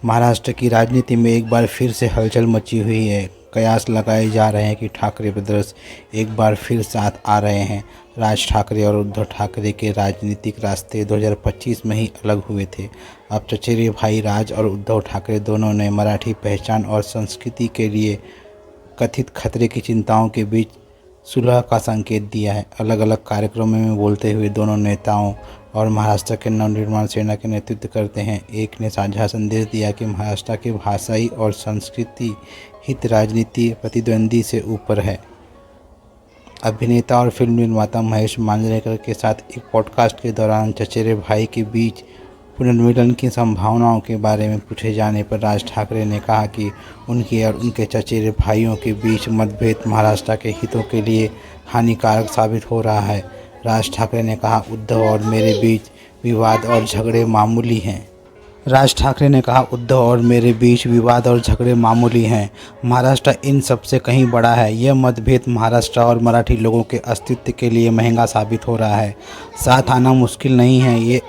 महाराष्ट्र की राजनीति में एक बार फिर से हलचल मची हुई है। कयास लगाए जा रहे हैं कि ठाकरे ब्रदर्स एक बार फिर साथ आ रहे हैं। राज ठाकरे और उद्धव ठाकरे के राजनीतिक रास्ते 2025 में ही अलग हुए थे। अब चचेरे भाई राज और उद्धव ठाकरे दोनों ने मराठी पहचान और संस्कृति के लिए कथित खतरे की चिंताओं के बीच सुलह का संकेत दिया है। अलग अलग कार्यक्रमों में बोलते हुए दोनों नेताओं और महाराष्ट्र के नवनिर्माण सेना के नेतृत्व करते हैं। एक ने साझा संदेश दिया कि महाराष्ट्र के भाषाई और संस्कृति हित राजनीति प्रतिद्वंदी से ऊपर है। अभिनेता और फिल्म निर्माता महेश मांजरेकर के साथ एक पॉडकास्ट के दौरान चचेरे भाई के बीच पुनर्मिलन की संभावनाओं के बारे में पूछे जाने पर राज ठाकरे ने कहा कि उनके और उनके चचेरे भाइयों के बीच मतभेद महाराष्ट्र के हितों के लिए हानिकारक साबित हो रहा है। राज ठाकरे ने कहा, उद्धव और मेरे बीच विवाद और झगड़े मामूली हैं। महाराष्ट्र इन सबसे कहीं बड़ा है। यह मतभेद महाराष्ट्र और मराठी लोगों के अस्तित्व के लिए महंगा साबित हो रहा है। साथ आना मुश्किल नहीं है, ये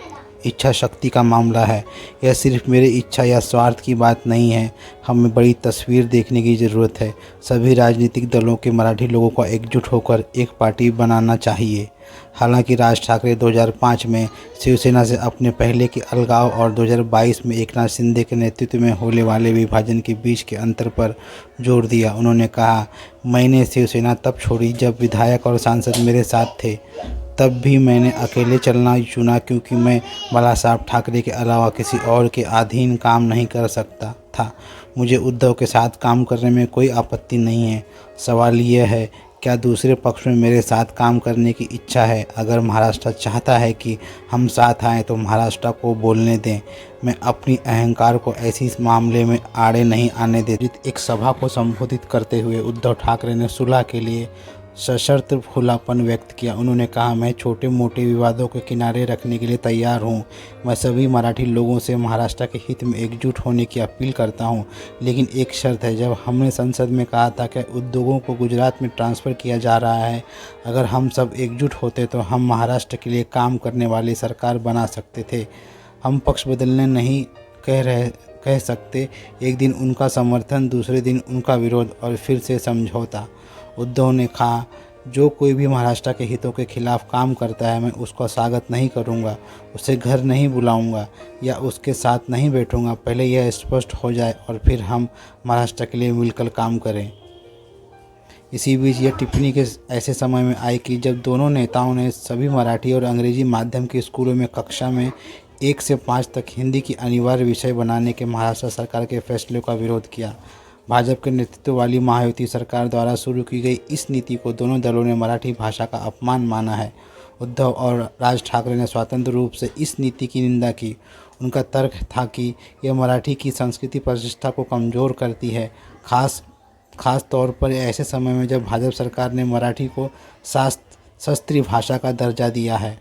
इच्छा शक्ति का मामला है। यह सिर्फ मेरी इच्छा या स्वार्थ की बात नहीं है। हमें बड़ी तस्वीर देखने की ज़रूरत है। सभी राजनीतिक दलों के मराठी लोगों को एकजुट होकर एक पार्टी बनाना चाहिए। हालांकि राज ठाकरे 2005 में शिवसेना से अपने पहले के अलगाव और 2022 में एकनाथ शिंदे के नेतृत्व में होने वाले विभाजन के बीच के अंतर पर जोर दिया। उन्होंने कहा, मैंने शिवसेना तब छोड़ी जब विधायक और सांसद मेरे साथ थे। तब भी मैंने अकेले चलना चुना क्योंकि मैं बालासाहब ठाकरे के अलावा किसी और के अधीन काम नहीं कर सकता था। मुझे उद्धव के साथ काम करने में कोई आपत्ति नहीं है। सवाल यह है, क्या दूसरे पक्ष में मेरे साथ काम करने की इच्छा है? अगर महाराष्ट्र चाहता है कि हम साथ आएँ तो महाराष्ट्र को बोलने दें। मैं अपनी अहंकार को ऐसी मामले में आड़े नहीं आने देता। एक सभा को संबोधित करते हुए उद्धव ठाकरे ने सुलह के लिए सशर्त खुलापन व्यक्त किया। उन्होंने कहा, मैं छोटे मोटे विवादों के किनारे रखने के लिए तैयार हूं। मैं सभी मराठी लोगों से महाराष्ट्र के हित में एकजुट होने की अपील करता हूं, लेकिन एक शर्त है। जब हमने संसद में कहा था कि उद्योगों को गुजरात में ट्रांसफ़र किया जा रहा है, अगर हम सब एकजुट होते तो हम महाराष्ट्र के लिए काम करने वाली सरकार बना सकते थे। हम पक्ष बदलने नहीं कह सकते। एक दिन उनका समर्थन, दूसरे दिन उनका विरोध और फिर से समझौता। उद्धव ने कहा, जो कोई भी महाराष्ट्र के हितों के खिलाफ काम करता है मैं उसका स्वागत नहीं करूंगा, उसे घर नहीं बुलाऊंगा या उसके साथ नहीं बैठूंगा। पहले यह स्पष्ट हो जाए और फिर हम महाराष्ट्र के लिए मिलकर काम करें। इसी बीच यह टिप्पणी के ऐसे समय में आई कि जब दोनों नेताओं ने सभी मराठी और अंग्रेजी माध्यम के स्कूलों में कक्षा में 1 से 5 तक हिंदी की अनिवार्य विषय बनाने के महाराष्ट्र सरकार के फैसले का विरोध किया। भाजपा के नेतृत्व वाली महायुति सरकार द्वारा शुरू की गई इस नीति को दोनों दलों ने मराठी भाषा का अपमान माना है। उद्धव और राज ठाकरे ने स्वतंत्र रूप से इस नीति की निंदा की। उनका तर्क था कि यह मराठी की संस्कृति प्रतिष्ठा को कमज़ोर करती है, खास तौर पर ऐसे समय में जब भाजपा सरकार ने मराठी को शास्त्रीय भाषा का दर्जा दिया है।